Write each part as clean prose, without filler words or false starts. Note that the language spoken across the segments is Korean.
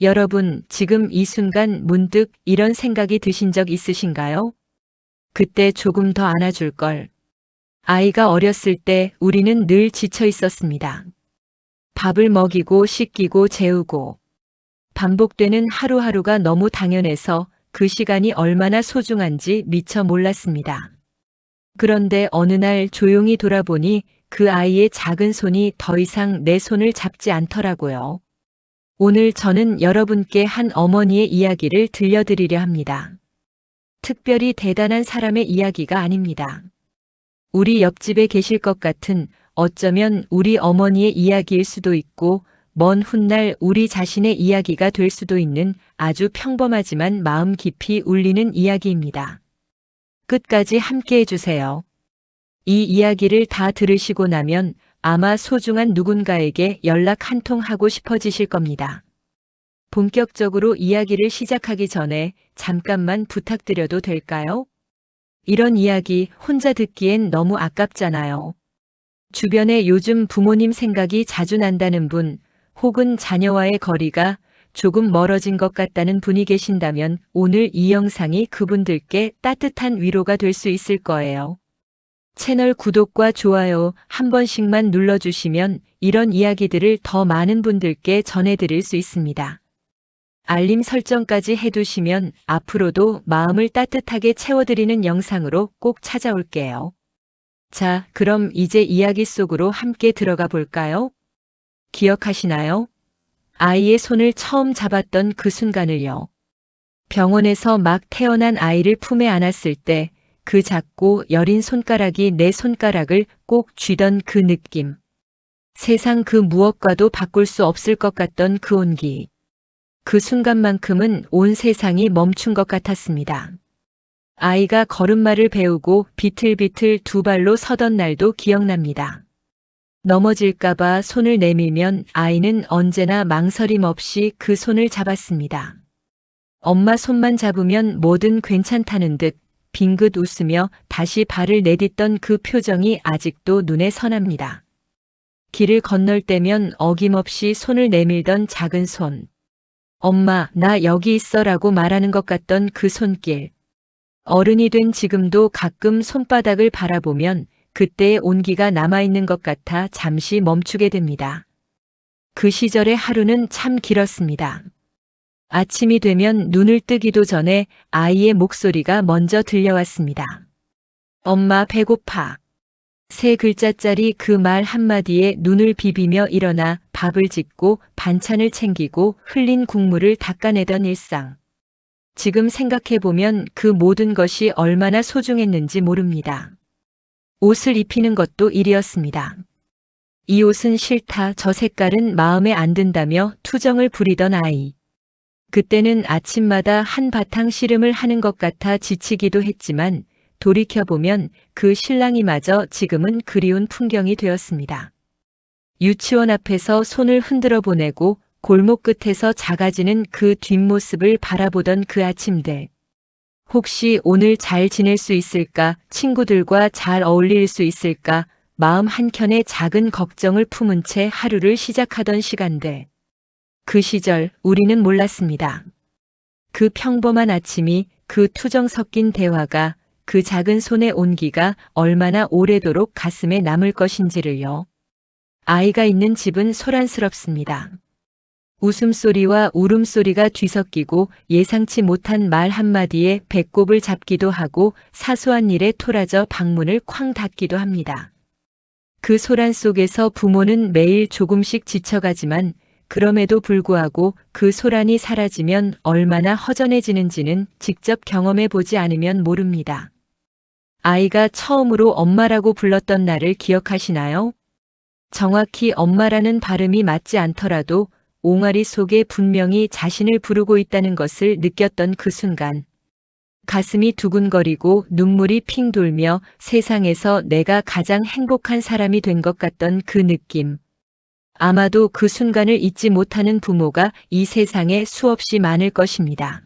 여러분, 지금 이 순간 문득 이런 생각이 드신 적 있으신가요? 그때 조금 더 안아줄 걸. 아이가 어렸을 때 우리는 늘 지쳐 있었습니다. 밥을 먹이고 씻기고 재우고 반복되는 하루하루가 너무 당연해서 그 시간이 얼마나 소중한지 미처 몰랐습니다. 그런데 어느 날 조용히 돌아보니 그 아이의 작은 손이 더 이상 내 손을 잡지 않더라고요. 오늘 저는 여러분께 한 어머니의 이야기를 들려드리려 합니다. 특별히 대단한 사람의 이야기가 아닙니다. 우리 옆집에 계실 것 같은 어쩌면 우리 어머니의 이야기일 수도 있고 먼 훗날 우리 자신의 이야기가 될 수도 있는 아주 평범하지만 마음 깊이 울리는 이야기입니다. 끝까지 함께 해주세요. 이 이야기를 다 들으시고 나면 아마 소중한 누군가에게 연락 한 통 하고 싶어지실 겁니다. 본격적으로 이야기를 시작하기 전에 잠깐만 부탁드려도 될까요? 이런 이야기 혼자 듣기엔 너무 아깝잖아요. 주변에 요즘 부모님 생각이 자주 난다는 분, 혹은 자녀와의 거리가 조금 멀어진 것 같다는 분이 계신다면 오늘 이 영상이 그분들께 따뜻한 위로가 될 수 있을 거예요. 채널 구독과 좋아요 한 번씩만 눌러주시면 이런 이야기들을 더 많은 분들께 전해드릴 수 있습니다. 알림 설정까지 해두시면 앞으로도 마음을 따뜻하게 채워드리는 영상으로 꼭 찾아올게요. 자, 그럼 이제 이야기 속으로 함께 들어가 볼까요? 기억하시나요? 아이의 손을 처음 잡았던 그 순간을요. 병원에서 막 태어난 아이를 품에 안았을 때 그 작고 여린 손가락이 내 손가락을 꼭 쥐던 그 느낌. 세상 그 무엇과도 바꿀 수 없을 것 같던 그 온기. 그 순간만큼은 온 세상이 멈춘 것 같았습니다. 아이가 걸음마를 배우고 비틀비틀 두 발로 서던 날도 기억납니다. 넘어질까봐 손을 내밀면 아이는 언제나 망설임 없이 그 손을 잡았습니다. 엄마 손만 잡으면 뭐든 괜찮다는 듯 빙긋 웃으며 다시 발을 내딛던 그 표정이 아직도 눈에 선합니다. 길을 건널 때면 어김없이 손을 내밀던 작은 손. 엄마, 나 여기 있어라고 말하는 것 같던 그 손길. 어른이 된 지금도 가끔 손바닥을 바라보면 그때의 온기가 남아있는 것 같아 잠시 멈추게 됩니다. 그 시절의 하루는 참 길었습니다. 아침이 되면 눈을 뜨기도 전에 아이의 목소리가 먼저 들려왔습니다. 엄마 배고파. 세 글자짜리 그 말 한마디에 눈을 비비며 일어나 밥을 짓고 반찬을 챙기고 흘린 국물을 닦아내던 일상. 지금 생각해보면 그 모든 것이 얼마나 소중했는지 모릅니다. 옷을 입히는 것도 일이었습니다. 이 옷은 싫다, 저 색깔은 마음에 안 든다며 투정을 부리던 아이. 그때는 아침마다 한바탕 씨름을 하는 것 같아 지치기도 했지만 돌이켜보면 그 실랑이마저 지금은 그리운 풍경이 되었습니다. 유치원 앞에서 손을 흔들어 보내고 골목 끝에서 작아지는 그 뒷모습을 바라보던 그 아침들. 혹시 오늘 잘 지낼 수 있을까? 친구들과 잘 어울릴 수 있을까? 마음 한켠에 작은 걱정을 품은 채 하루를 시작하던 시간들. 그 시절 우리는 몰랐습니다. 그 평범한 아침이, 그 투정 섞인 대화가, 그 작은 손의 온기가 얼마나 오래도록 가슴에 남을 것인지를요. 아이가 있는 집은 소란스럽습니다. 웃음소리와 울음소리가 뒤섞이고 예상치 못한 말 한마디에 배꼽을 잡기도 하고 사소한 일에 토라져 방문을 쾅 닫기도 합니다. 그 소란 속에서 부모는 매일 조금씩 지쳐가지만 그럼에도 불구하고 그 소란이 사라지면 얼마나 허전해지는지는 직접 경험해 보지 않으면 모릅니다. 아이가 처음으로 엄마라고 불렀던 날을 기억하시나요? 정확히 엄마라는 발음이 맞지 않더라도 옹알이 속에 분명히 자신을 부르고 있다는 것을 느꼈던 그 순간. 가슴이 두근거리고 눈물이 핑 돌며 세상에서 내가 가장 행복한 사람이 된 것 같던 그 느낌. 아마도 그 순간을 잊지 못하는 부모가 이 세상에 수없이 많을 것입니다.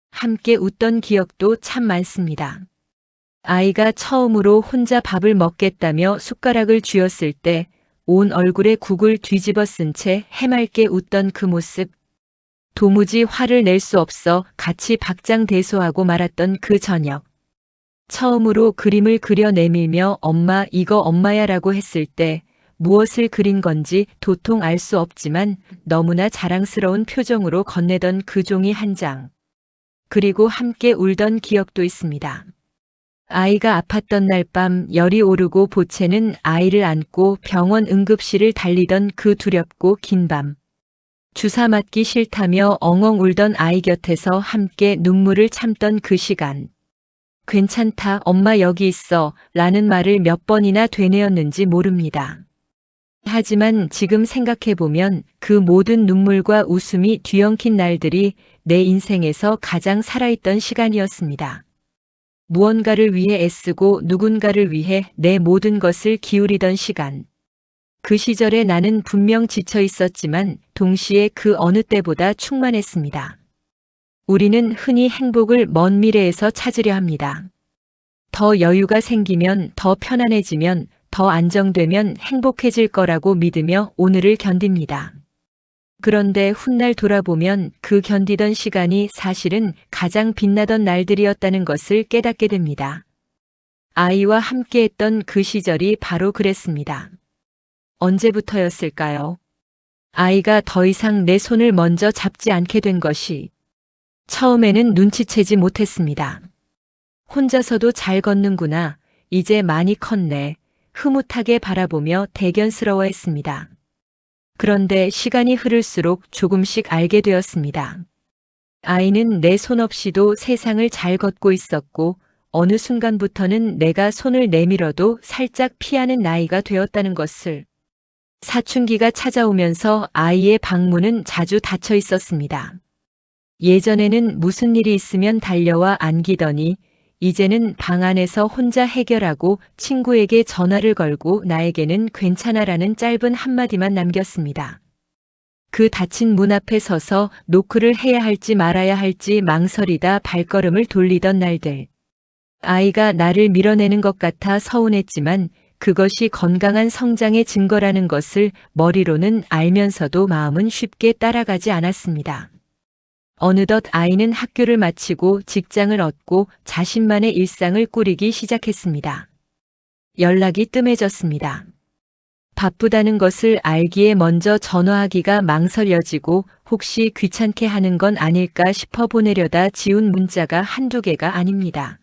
함께 웃던 기억도 참 많습니다. 아이가 처음으로 혼자 밥을 먹겠다며 숟가락을 쥐었을 때 온 얼굴에 국을 뒤집어 쓴 채 해맑게 웃던 그 모습. 도무지 화를 낼 수 없어 같이 박장대소하고 말았던 그 저녁. 처음으로 그림을 그려 내밀며 엄마 이거 엄마야 라고 했을 때 무엇을 그린 건지 도통 알 수 없지만 너무나 자랑스러운 표정으로 건네던 그 종이 한 장. 그리고 함께 울던 기억도 있습니다. 아이가 아팠던 날 밤 열이 오르고 보채는 아이를 안고 병원 응급실을 달리던 그 두렵고 긴 밤. 주사 맞기 싫다며 엉엉 울던 아이 곁에서 함께 눈물을 참던 그 시간. 괜찮다, 엄마 여기 있어 라는 말을 몇 번이나 되뇌었는지 모릅니다. 하지만 지금 생각해보면 그 모든 눈물과 웃음이 뒤엉킨 날들이 내 인생에서 가장 살아있던 시간이었습니다. 무언가를 위해 애쓰고 누군가를 위해 내 모든 것을 기울이던 시간. 그 시절에 나는 분명 지쳐 있었지만 동시에 그 어느 때보다 충만했습니다. 우리는 흔히 행복을 먼 미래에서 찾으려 합니다. 더 여유가 생기면, 더 편안해지면, 더 안정되면 행복해질 거라고 믿으며 오늘을 견딥니다. 그런데 훗날 돌아보면 그 견디던 시간이 사실은 가장 빛나던 날들이었다는 것을 깨닫게 됩니다. 아이와 함께했던 그 시절이 바로 그랬습니다. 언제부터였을까요? 아이가 더 이상 내 손을 먼저 잡지 않게 된 것이. 처음에는 눈치채지 못했습니다. 혼자서도 잘 걷는구나. 이제 많이 컸네. 흐뭇하게 바라보며 대견스러워했습니다. 그런데 시간이 흐를수록 조금씩 알게 되었습니다. 아이는 내 손 없이도 세상을 잘 걷고 있었고 어느 순간부터는 내가 손을 내밀어도 살짝 피하는 나이가 되었다는 것을. 사춘기가 찾아오면서 아이의 방문은 자주 닫혀 있었습니다. 예전에는 무슨 일이 있으면 달려와 안기더니 이제는 방 안에서 혼자 해결하고 친구에게 전화를 걸고 나에게는 괜찮아라는 짧은 한마디만 남겼습니다. 그 닫힌 문 앞에 서서 노크를 해야 할지 말아야 할지 망설이다 발걸음을 돌리던 날들. 아이가 나를 밀어내는 것 같아 서운했지만 그것이 건강한 성장의 증거라는 것을 머리로는 알면서도 마음은 쉽게 따라가지 않았습니다. 어느덧 아이는 학교를 마치고 직장을 얻고 자신만의 일상을 꾸리기 시작했습니다. 연락이 뜸해졌습니다. 바쁘다는 것을 알기에 먼저 전화하기가 망설여지고 혹시 귀찮게 하는 건 아닐까 싶어 보내려다 지운 문자가 한두 개가 아닙니다.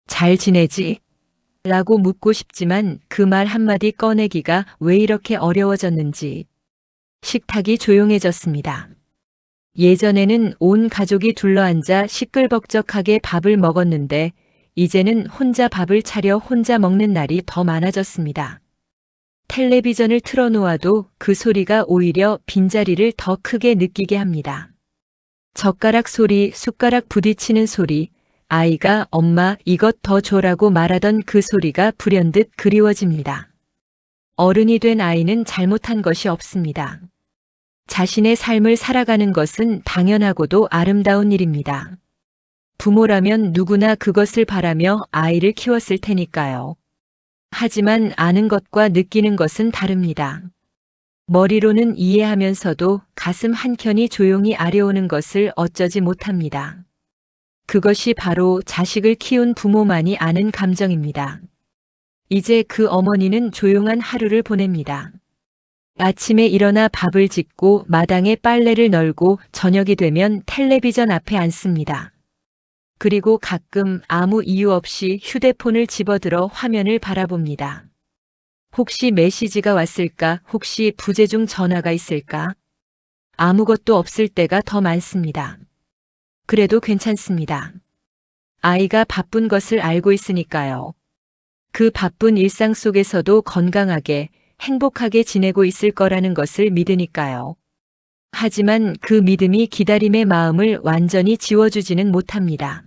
잘 지내지? 라고 묻고 싶지만 그 말 한마디 꺼내기가 왜 이렇게 어려워졌는지. 식탁이 조용해졌습니다. 예전에는 온 가족이 둘러앉아 시끌벅적하게 밥을 먹었는데 이제는 혼자 밥을 차려 혼자 먹는 날이 더 많아졌습니다. 텔레비전을 틀어놓아도 그 소리가 오히려 빈자리를 더 크게 느끼게 합니다. 젓가락 소리, 숟가락 부딪히는 소리, 아이가 엄마 이것 더 줘라고 말하던 그 소리가 불현듯 그리워집니다. 어른이 된 아이는 잘못한 것이 없습니다. 자신의 삶을 살아가는 것은 당연하고도 아름다운 일입니다. 부모라면 누구나 그것을 바라며 아이를 키웠을 테니까요. 하지만 아는 것과 느끼는 것은 다릅니다. 머리로는 이해하면서도 가슴 한켠이 조용히 아려오는 것을 어쩌지 못합니다. 그것이 바로 자식을 키운 부모만이 아는 감정입니다. 이제 그 어머니는 조용한 하루를 보냅니다. 아침에 일어나 밥을 짓고 마당에 빨래를 널고 저녁이 되면 텔레비전 앞에 앉습니다. 그리고 가끔 아무 이유 없이 휴대폰을 집어들어 화면을 바라봅니다. 혹시 메시지가 왔을까? 혹시 부재중 전화가 있을까? 아무것도 없을 때가 더 많습니다. 그래도 괜찮습니다. 아이가 바쁜 것을 알고 있으니까요. 그 바쁜 일상 속에서도 건강하게 행복하게 지내고 있을 거라는 것을 믿으니까요. 하지만 그 믿음이 기다림의 마음을 완전히 지워주지는 못합니다.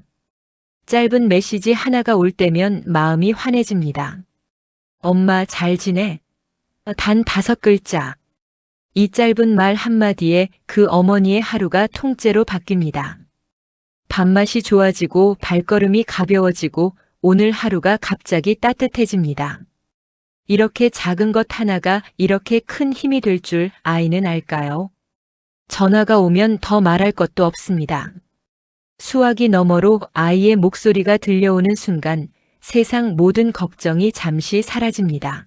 짧은 메시지 하나가 올 때면 마음이 환해집니다. 엄마 잘 지내? 단 5글자. 이 짧은 말 한마디에 그 어머니의 하루가 통째로 바뀝니다. 밥맛이 좋아지고 발걸음이 가벼워지고 오늘 하루가 갑자기 따뜻해집니다. 이렇게 작은 것 하나가 이렇게 큰 힘이 될 줄 아이는 알까요? 전화가 오면 더 말할 것도 없습니다. 수화기 너머로 아이의 목소리가 들려오는 순간 세상 모든 걱정이 잠시 사라집니다.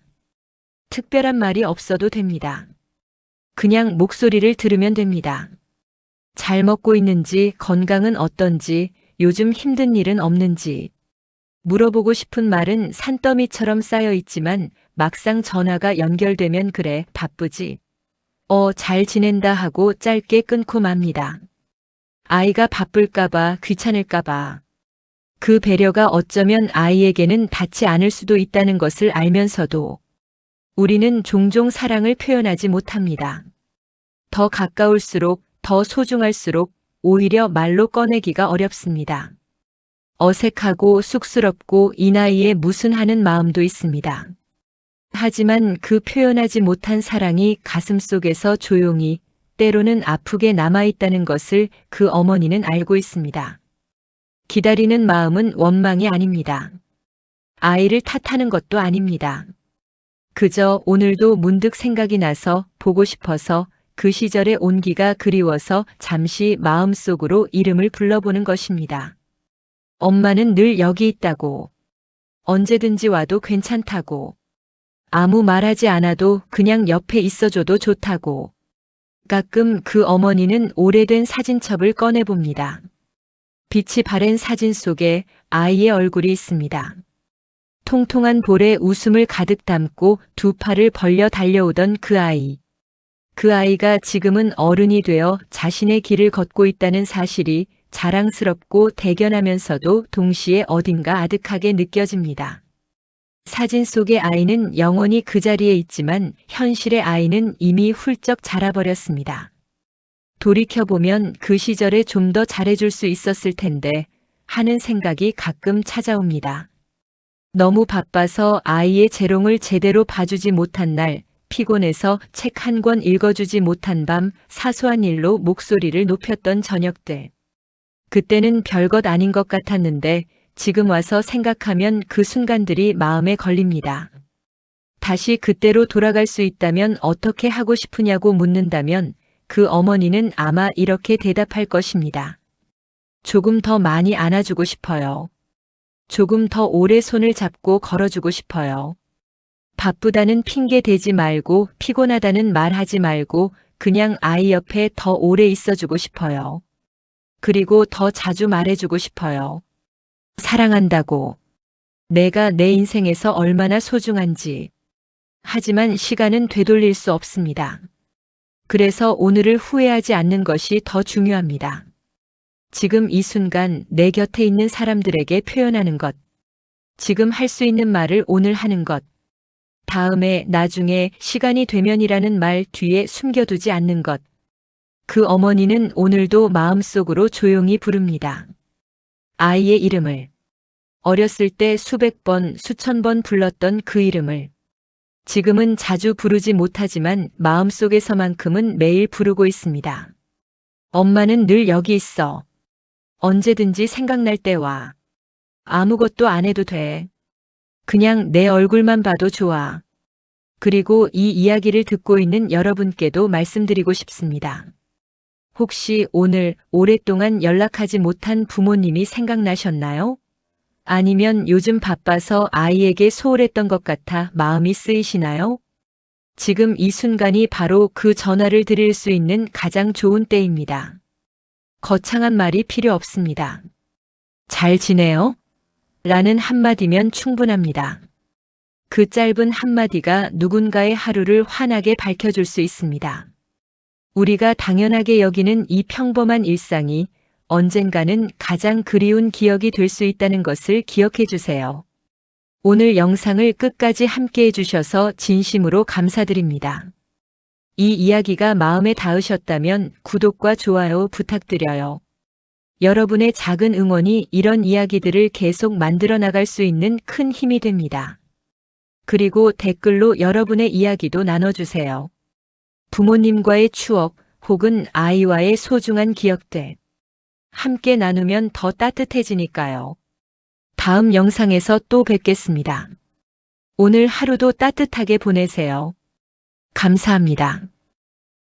특별한 말이 없어도 됩니다. 그냥 목소리를 들으면 됩니다. 잘 먹고 있는지, 건강은 어떤지, 요즘 힘든 일은 없는지. 물어보고 싶은 말은 산더미처럼 쌓여 있지만 막상 전화가 연결되면 그래, 바쁘지. 잘 지낸다 하고 짧게 끊고 맙니다. 아이가 바쁠까봐, 귀찮을까봐. 그 배려가 어쩌면 아이에게는 닿지 않을 수도 있다는 것을 알면서도 우리는 종종 사랑을 표현하지 못합니다. 더 가까울수록, 더 소중할수록 오히려 말로 꺼내기가 어렵습니다. 어색하고 쑥스럽고 이 나이에 무슨 하는 마음도 있습니다. 하지만 그 표현하지 못한 사랑이 가슴속에서 조용히 때로는 아프게 남아있다는 것을 그 어머니는 알고 있습니다. 기다리는 마음은 원망이 아닙니다. 아이를 탓하는 것도 아닙니다. 그저 오늘도 문득 생각이 나서 보고 싶어서 그 시절의 온기가 그리워서 잠시 마음속으로 이름을 불러보는 것입니다. 엄마는 늘 여기 있다고. 언제든지 와도 괜찮다고. 아무 말하지 않아도 그냥 옆에 있어줘도 좋다고. 가끔 그 어머니는 오래된 사진첩을 꺼내봅니다. 빛이 바랜 사진 속에 아이의 얼굴이 있습니다. 통통한 볼에 웃음을 가득 담고 두 팔을 벌려 달려오던 그 아이. 그 아이가 지금은 어른이 되어 자신의 길을 걷고 있다는 사실이 자랑스럽고 대견하면서도 동시에 어딘가 아득하게 느껴집니다. 사진 속의 아이는 영원히 그 자리에 있지만 현실의 아이는 이미 훌쩍 자라버렸습니다. 돌이켜보면 그 시절에 좀 더 잘해줄 수 있었을 텐데 하는 생각이 가끔 찾아옵니다. 너무 바빠서 아이의 재롱을 제대로 봐주지 못한 날, 피곤해서 책 한 권 읽어주지 못한 밤, 사소한 일로 목소리를 높였던 저녁들. 그때는 별것 아닌 것 같았는데 지금 와서 생각하면 그 순간들이 마음에 걸립니다. 다시 그때로 돌아갈 수 있다면 어떻게 하고 싶으냐고 묻는다면 그 어머니는 아마 이렇게 대답할 것입니다. 조금 더 많이 안아주고 싶어요. 조금 더 오래 손을 잡고 걸어주고 싶어요. 바쁘다는 핑계 대지 말고 피곤하다는 말하지 말고 그냥 아이 옆에 더 오래 있어주고 싶어요. 그리고 더 자주 말해주고 싶어요. 사랑한다고. 내가 내 인생에서 얼마나 소중한지. 하지만 시간은 되돌릴 수 없습니다. 그래서 오늘을 후회하지 않는 것이 더 중요합니다. 지금 이 순간 내 곁에 있는 사람들에게 표현하는 것. 지금 할 수 있는 말을 오늘 하는 것. 다음에, 나중에, 시간이 되면이라는 말 뒤에 숨겨두지 않는 것. 그 어머니는 오늘도 마음속으로 조용히 부릅니다. 아이의 이름을. 어렸을 때 수백 번, 수천 번 불렀던 그 이름을. 지금은 자주 부르지 못하지만 마음속에서만큼은 매일 부르고 있습니다. 엄마는 늘 여기 있어. 언제든지 생각날 때 와. 아무것도 안 해도 돼. 그냥 내 얼굴만 봐도 좋아. 그리고 이 이야기를 듣고 있는 여러분께도 말씀드리고 싶습니다. 혹시 오늘 오랫동안 연락하지 못한 부모님이 생각나셨나요? 아니면 요즘 바빠서 아이에게 소홀했던 것 같아 마음이 쓰이시나요? 지금 이 순간이 바로 그 전화를 드릴 수 있는 가장 좋은 때입니다. 거창한 말이 필요 없습니다. 잘 지내요? 라는 한마디면 충분합니다. 그 짧은 한마디가 누군가의 하루를 환하게 밝혀줄 수 있습니다. 우리가 당연하게 여기는 이 평범한 일상이 언젠가는 가장 그리운 기억이 될 수 있다는 것을 기억해 주세요. 오늘 영상을 끝까지 함께 해주셔서 진심으로 감사드립니다. 이 이야기가 마음에 닿으셨다면 구독과 좋아요 부탁드려요. 여러분의 작은 응원이 이런 이야기들을 계속 만들어 나갈 수 있는 큰 힘이 됩니다. 그리고 댓글로 여러분의 이야기도 나눠주세요. 부모님과의 추억 혹은 아이와의 소중한 기억들. 함께 나누면 더 따뜻해지니까요. 다음 영상에서 또 뵙겠습니다. 오늘 하루도 따뜻하게 보내세요. 감사합니다.